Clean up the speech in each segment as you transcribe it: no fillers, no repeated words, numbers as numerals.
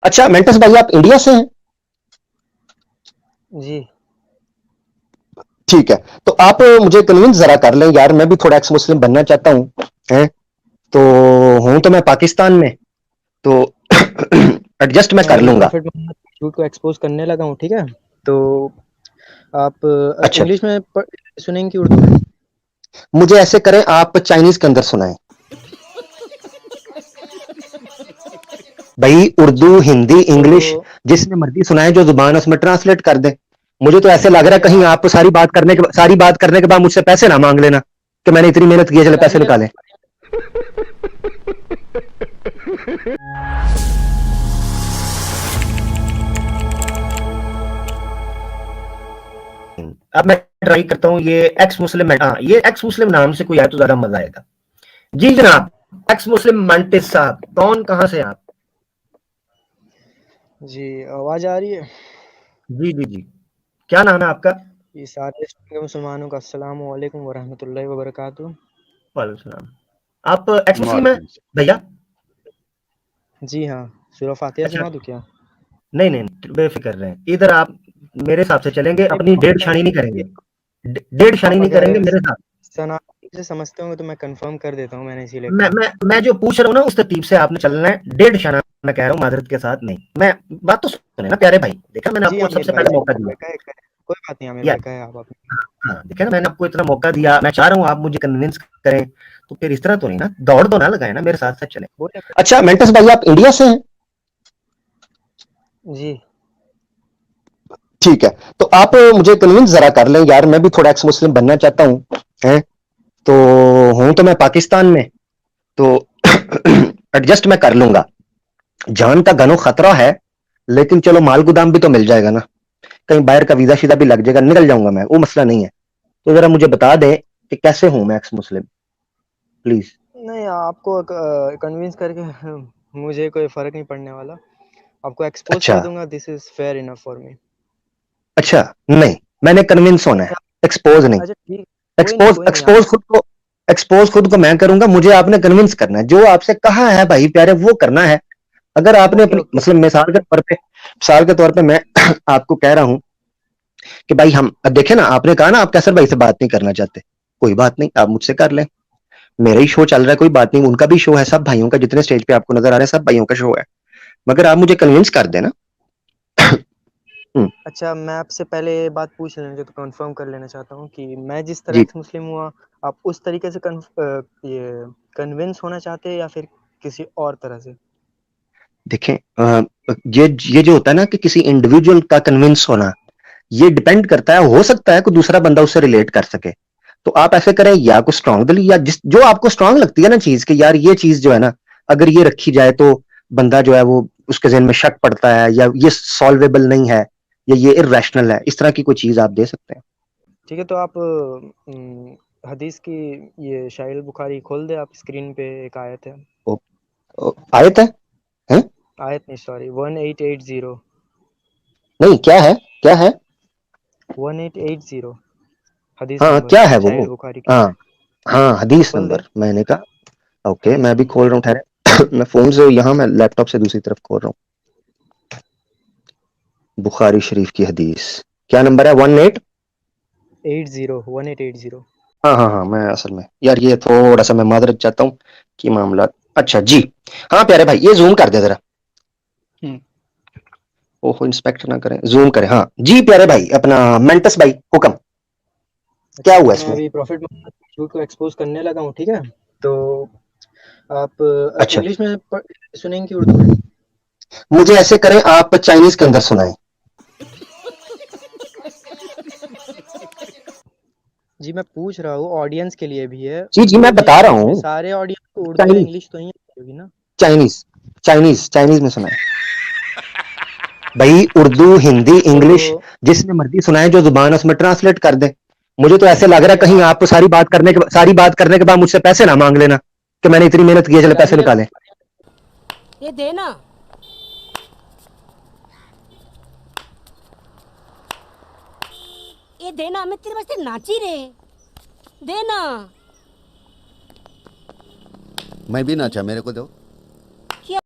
अच्छा मेंटस भाई, आप इंडिया से हैं? जी। ठीक है। तो आप मुझे कन्विंस जरा कर लें यार, मैं भी थोड़ा एक्स मुस्लिम बनना चाहता हूँ। हैं? तो हूं तो मैं पाकिस्तान में, तो एडजस्ट मैं मैं कर अभी लूंगा। प्रॉफिट मोहम्मद के झूठ को एक्सपोज करने लगा हूँ, ठीक है। तो आप अच्छा, इंग्लिश में सुनेंगे कि उर्दू में? मुझे ऐसे करें, आप चाइनीज के अंदर सुनाएं। भाई उर्दू, अच्छा। हिंदी, तो इंग्लिश, जिसमें मर्जी सुनाए, जो जुबान है उसमें ट्रांसलेट कर दे। मुझे तो ऐसे लग रहा है नहीं कहीं आप आप सारी बात करने के बाद मुझसे पैसे ना मांग लेना कि मैंने इतनी मेहनत की है, चले पैसे जानिए। निकालें। अब मैं ट्राई करता हूँ ये एक्स मुस्लिम, हाँ ये एक्स मुस्लिम नाम से कोई आए तो ज्यादा मजा आएगा। जी जनाब, एक्स मुस्लिम मंटिस साहब, कौन कहां से आप? जी, आवाज़ आ रही है? जी जी जी, क्या नाम है आपका? ये सारे मुसलमानों का अस्सलामु अलैकुम वरहमतुल्लाहि वबरकातुहू। वालेकुम सलाम। आप एक्स मुस्लिम है वालेकुम सलाम। भैया? जी हाँ, सूरह फातिहा अच्छा, सुना दूँ क्या? नहीं नहीं बेफिक्र रहे, इधर आप मेरे हिसाब से चलेंगे, नहीं, अपनी डेढ़ शानी नहीं करेंगे। डेढ़ शानी आप नहीं अगर करेंगे मेरे साथ। सनातन से समझते होंगे तो मैं कंफर्म कर देता हूँ, मैंने इसीलिए मैं कहा। मैं मैं जो पूछ रहा हूँ ना उस तरतीब से आपने चलना है, डेढ़ शाना मैं कह रहा हूँ, माजरत के साथ नहीं। मैं बात तो सुने ना प्यारे भाई, देखा मैंने जी आपको आमिर सबसे भाई, पहले जी मौका दिया। कहे कोई बात नहीं आमिर यार भाई, कहे आप अपनी। हाँ, देखा ना मैंने आपको इतना मौका दिया, मैं चाह रहा हूँ आप मुझे कन्विंस करें, तो फिर इस तरह तो नहीं ना, दौड़ तो ना लगाए ना, मेरे साथ साथ चले। बोले। अच्छा मेंटस भाई, आप इंडिया से हैं? जी। ठीक है। तो आप मुझे कन्विंस जरा कर लें यार, मैं भी थोड़ा एक्स मुस्लिम बनना चाहता हूँ। हैं? तो हूं तो मैं पाकिस्तान में, तो एडजस्ट मैं कर लूंगा। जान का घनो खतरा है, लेकिन चलो माल गोदाम भी तो मिल जाएगा ना, कहीं बाहर का वीजा शीजा भी लग जाएगा, निकल जाऊंगा मैं, वो मसला नहीं है। तो जरा मुझे बता दें कि कैसे हूं मैं एक्स मुस्लिम, प्लीज। नहीं, आपको कन्विंस करके मुझे कोई फ़र्क नहीं पड़ने वाला। आपको एक्सपोज़ अच्छा कर दूँगा, this is fair enough for me. अच्छा, नहीं, मैंने कन्विंस होना है, अच्छा। एक्सपोज नहीं। अच्छा ठीक, एक्सपोज कोई नहीं आप। एक्सपोज खुद को मैं करूंगा, मुझे आपने कन्विंस करना है, जो आपसे कहा है भाई प्यारे वो करना है। अगर आपने ओके, अपनी ओके। मतलब मिसाल के तौर पे मैं आपको कह रहा हूं कि भाई हम, अब देखे ना, आपने कहा ना आप कैसर भाई से बात नहीं करना चाहते, कोई बात नहीं, आप मुझसे कर लें। मेरा ही शो चल रहा है, कोई बात नहीं, उनका भी शो है, सब भाइयों का, जितने स्टेज पे आपको नजर आ रहे हैं सब भाइयों का शो है, मगर आप मुझे कन्विंस कर देना। हम्म, अच्छा, मैं आपसे पहले ये बात पूछ लेना तो कंफर्म कर लेना चाहता हूँ कि मैं जिस तरह जी एक्स मुस्लिम हुआ, आप उस तरीके से ये कन्विंस होना चाहते हैं या फिर किसी और तरह से? देखें, ये जो होता है ना कि किसी इंडिविजुअल का कन्विंस होना, ये डिपेंड करता है, हो सकता है कोई दूसरा बंदा उससे रिलेट कर सके। तो आप ऐसे करें, या कुछ स्ट्रांग दिल, या जिस जो आपको स्ट्रांग लगती है ना चीज, कि यार ये चीज जो है ना, अगर ये रखी जाए तो बंदा जो है वो, उसके जहन में शक पड़ता है, या ये सॉल्वेबल नहीं है, या ये इरेशनल है, इस तरह की कोई चीज आप दे सकते हैं। ठीक है, तो आप हदीस की ये शाहिल बुखारी खोल दे, आप स्क्रीन पे एक आयत है। ओ, आयत है? हैं? आयत नहीं, सॉरी, 1880। नहीं, क्या है, क्या है? 1880 हदीस हाँ नंबर क्या है वो? शाहिल बुखारी की। हाँ हाँ, हदीस खोल दे। नंबर मैंने कहा। ओके, मैं भी खोल रहा हूँ, ठहरे। मैं फोन से यहाँ, मैं लैपटॉप से दूसरी तरफ खोल रहा हूँ। बुखारी शरीफ की हदीस, क्या नंबर है? 18? 1880। हाँ हाँ हाँ, मैं असल में यार ये थोड़ा सा मैं माजरत चाहता हूँ कि मामला, अच्छा जी, हाँ प्यारे भाई ये जूम कर दे जरा। ओहो, इंस्पेक्टर ना करें, जूम करें, हाँ जी प्यारे भाई, अपना मेंटस भाई हुक्म, क्या अच्छा, हुआ मैं इसमें? अभी प्रॉफिट मोहम्मद के झूठ को एक्सपोज करने लगा हूँ, ठीक है। तो आप अच्छा, इंग्लिश में सुनेंगे कि उर्दू में? मुझे ऐसे करें, आप चाइनीज के अंदर सुनाएं। जी, मैं पूछ रहा हूँ, ऑडियंस के लिए भी है, जी जी, उर्दू मैं भी बता रहा इंग्लिश भी, हूँ। सारे ऑडियंस को उर्दू या चाइनीज, इंग्लिश तो ही होगी ना? चाइनीज, चाइनीज में सुनाएं। भाई उर्दू, हिंदी, तो इंग्लिश, जिसने मर्जी सुनाए, जो जुबान है उसमें ट्रांसलेट कर दे। मुझे तो ऐसे लग रहा है नहीं कहीं आप आप सारी बात करने के बाद मुझसे पैसे ना मांग लेना कि मैंने इतनी मेहनत की है, चले पैसे जानिए। निकालें। ये देना, ये देना, मैं तेरे वास्ते नाची रे, देना। मैं भी नाचा, मेरे को दो। क्या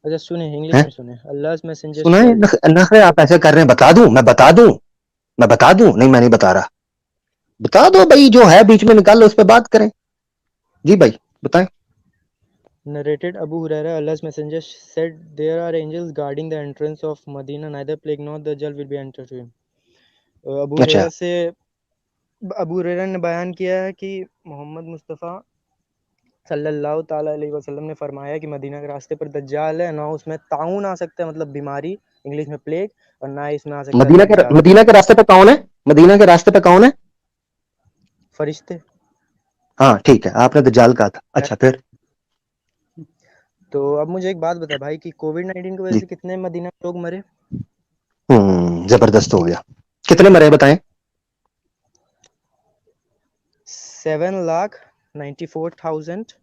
अच्छा सुने, इंग्लिश हैं? में सुने। अल्लाह's messenger सुना है? said, नखरे आप ऐसे कर रहे हैं। बता दूं? मैं बता दूं? नहीं, मैं नहीं बता रहा। बता दो भाई, जो है बीच में निकाल लो, उस पर बात करें। जी भाई बताएं। narrated Abu Huraira, Allah's messenger said, there are angels guarding the entrance of Medina, neither plague nor dajjal will be entered to him. Abu अच्छा, हुरैरा से अबू हुरैरा ने बयान किया है कि मोहम्मद मुस्तफ़ा सल्लल्लाहु ताला अलैहि वसल्लम ने फरमाया कि मदीना के रास्ते पर दज्जाल है, ना उसमें ताउन आ सकता है मतलब बीमारी, इंग्लिश में प्लेग, और ना ही इसमें आ सकता है दज्जाल मदीना के रास्ते पे कौन है? मदीना के रास्ते पे कौन है? फरिश्ते। हाँ ठीक है, आपने दज्जाल कहा था। अच्छा फिर? तो अब मुझे एक बात बता भाई कि कोविड-19 की वजह जी। से कितने मदीना के लोग मरे? जबरदस्त हो गया। कितने मरे बताएं? 7,94,000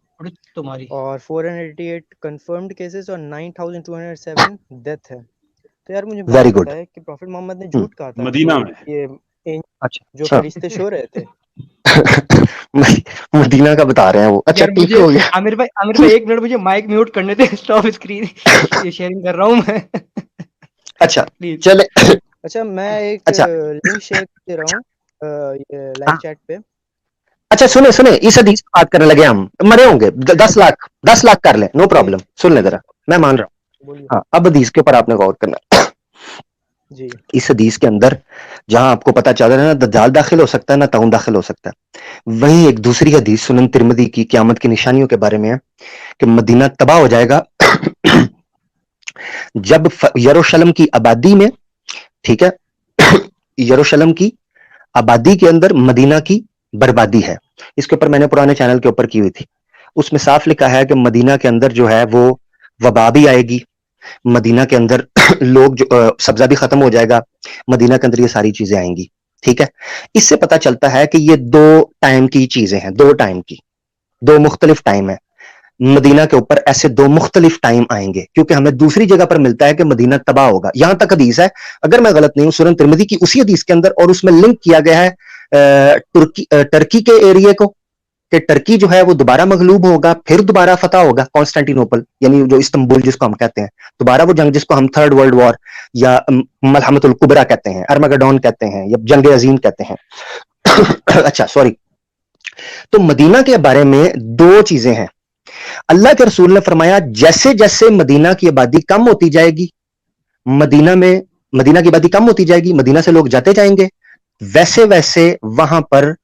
तुम्हारी और 488 कंफर्म्ड केसेस और 9,207 डेथ है। तो यार मुझे बात वेरी गुड। बताए कि प्रॉफिट मोहम्मद ने झूठ कहा था मदीना तो में। ये अच्छा जो अच्छा। फरिश्ते सो रहे थे। मदीना का बता रहे हैं वो। अच्छा यार ठीक मुझे हो गया। आमिर भाई 1 मिनट मुझे माइक म्यूट करने दे। स्टॉप स्क्रीन ये शेयरिंग कर रहा हूँ मैं। अच्छा प्लीज। चले। अच्छा मैं एक अच्छा लिंक शेयर दे रहा हूँ ये लाइव हाँ। चैट पे। अच्छा सुने इस हदीस की बात करने लगे हम। मरे होंगे 10 लाख कर ले, नो प्रॉब्लम। सुन ले जरा, मैं मान रहा हूँ। बोलिए हाँ, अब हदीस के ऊपर आपने गौर करना। जी। इस हदीस के अंदर जहां आपको पता चल रहा है ना दज्जाल दाखिल हो सकता है ना ताउन दाखिल हो सकता है, वहीं एक दूसरी हदीस सुनन तिरमिज़ी की क़यामत की निशानियों के बारे में है कि मदीना तबाह हो जाएगा जब यरूशलेम की आबादी में, ठीक है, यरूशलेम की आबादी के अंदर मदीना की बर्बादी है। इसके ऊपर मैंने पुराने चैनल के ऊपर की हुई थी। उसमें साफ लिखा है कि मदीना के अंदर जो है वो वबा भी आएगी, मदीना के अंदर लोग जो सब्जा भी खत्म हो जाएगा, मदीना के अंदर ये सारी चीजें आएंगी। ठीक है, इससे पता चलता है कि ये 2 टाइम की चीजें हैं, 2 टाइम की, 2 मुख्तलिफ टाइम है। मदीना के ऊपर ऐसे 2 मुख्तलिफ टाइम आएंगे, क्योंकि हमें दूसरी जगह पर मिलता है कि मदीना तबाह होगा। यहां तक हदीस है, अगर मैं गलत नहीं हूं, सुनन तिरमिज़ी की उसी हदीस के अंदर, और उसमें लिंक किया गया है टर्की के एरिया को, कि टर्की जो है वो दोबारा मगलूब होगा, फिर दोबारा फतह होगा कॉन्स्टेंटिनोपल, यानी जो इस्तांबुल जिसको हम कहते हैं, दोबारा वो जंग जिसको हम थर्ड वर्ल्ड वॉर या मलहमतुल कुबरा कहते हैं, अरमगडॉन कहते हैं, या जंग अजीम कहते हैं। अच्छा सॉरी। तो मदीना के बारे में 2 चीजें हैं। अल्लाह के रसूल ने फरमाया जैसे जैसे मदीना की आबादी कम होती जाएगी, मदीना की आबादी कम होती जाएगी, मदीना से लोग जाते जाएंगे, वैसे वैसे वहां पर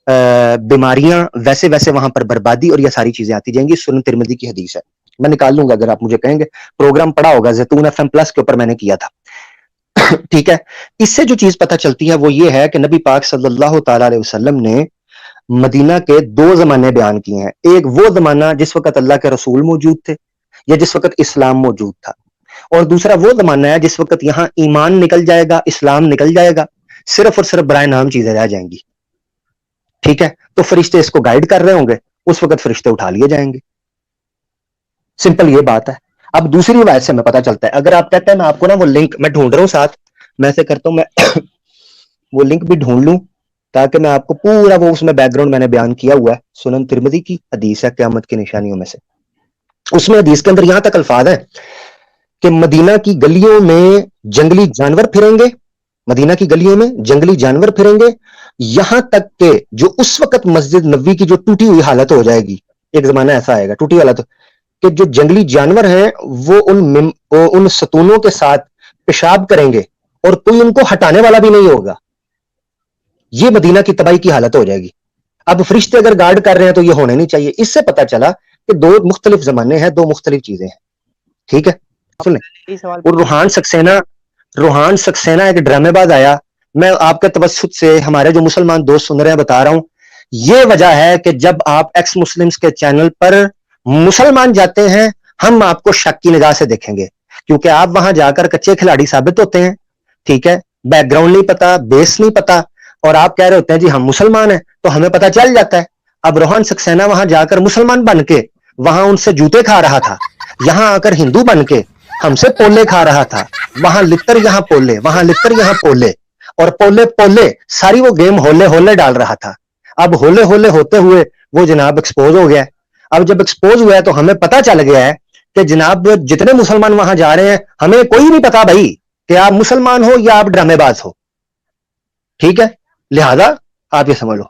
बीमारियां, वैसे वैसे वहां पर बर्बादी और ये सारी चीजें आती जाएंगी। सुनन तिरमिज़ी की हदीस है, मैं निकाल लूंगा अगर आप मुझे कहेंगे। प्रोग्राम पड़ा होगा ज़ैतून एफएम प्लस के ऊपर मैंने किया था। ठीक है, इससे जो चीज पता चलती है वो ये है कि नबी पाक सल्लल्लाहु ताला अलैहि वसल्लम ने मदीना के 2 जमाने बयान किए हैं। एक वो जमाना जिस वक्त अल्लाह के रसूल मौजूद थे या जिस वक्त इस्लाम मौजूद था, और दूसरा वो जमाना है जिस वक्त यहां ईमान निकल जाएगा, इस्लाम निकल जाएगा, सिर्फ और सिर्फ बराए नाम चीजें रह जाएंगी। ठीक है, तो फरिश्ते इसको गाइड कर रहे होंगे, उस वक्त फरिश्ते उठा लिए जाएंगे। सिंपल ये बात है। अब दूसरी बात से हमें पता चलता है, अगर आप कहते हैं मैं आपको ना वो लिंक मैं ढूंढ रहा हूं साथ, मैं ऐसे करता हूं, मैं वो लिंक भी ढूंढ लूं ताकि मैं आपको पूरा वो उसमें बैकग्राउंड मैंने बयान किया हुआ है। सुनन तिरमिज़ी की हदीस है क़यामत की निशानियों में से। उसमें हदीस के अंदर यहां तक अल्फाज है कि मदीना की गलियों में जंगली जानवर फिरेंगे, मदीना की गलियों में जंगली जानवर फिरेंगे, यहां तक के जो उस वक्त मस्जिद नबवी की जो टूटी हुई हालत हो जाएगी, एक जमाना ऐसा आएगा टूटी हालत कि जो जंगली जानवर हैं वो उन सतूनों के साथ पेशाब करेंगे और कोई उनको हटाने वाला भी नहीं होगा। ये मदीना की तबाही की हालत हो जाएगी। अब फरिश्ते अगर गार्ड कर रहे हैं तो ये होने नहीं चाहिए। इससे पता चला कि 2 मुख्तलिफ जमाने हैं, 2 मुख्तलिफ चीजें हैं। ठीक है, सुने। यही सवाल और रूहान सक्सेना एक ड्रामेबाज आया, मैं आपके तवस्सुत से हमारे जो मुसलमान दोस्त सुन रहे हैं बता रहा हूं, यह वजह है कि जब आप एक्स मुस्लिम्स के चैनल पर मुसलमान जाते हैं, हम आपको शक की निगाह से देखेंगे, क्योंकि आप वहां जाकर कच्चे खिलाड़ी साबित होते हैं। ठीक है, बैकग्राउंड नहीं पता, बेस नहीं पता, और आप कह रहे होते हैं जी हम मुसलमान हैं, तो हमें पता चल जाता है। अब रूहान सक्सेना वहां जाकर मुसलमान बन के वहां उनसे जूते खा रहा था, यहां आकर हिंदू बन के हमसे पोले खा रहा था, वहां लित्तर यहां पोले, वहां लित्तर यहां पोले, और पोले पोले सारी वो गेम होले होले डाल रहा था। अब होले होले होते हुए वो जनाब एक्सपोज हो गया। अब जब एक्सपोज हुआ है तो हमें पता चल गया है कि जनाब जितने मुसलमान वहां जा रहे हैं, हमें कोई नहीं पता भाई कि आप मुसलमान हो या आप ड्रामेबाज हो। ठीक है, लिहाजा आप ये समझ लो।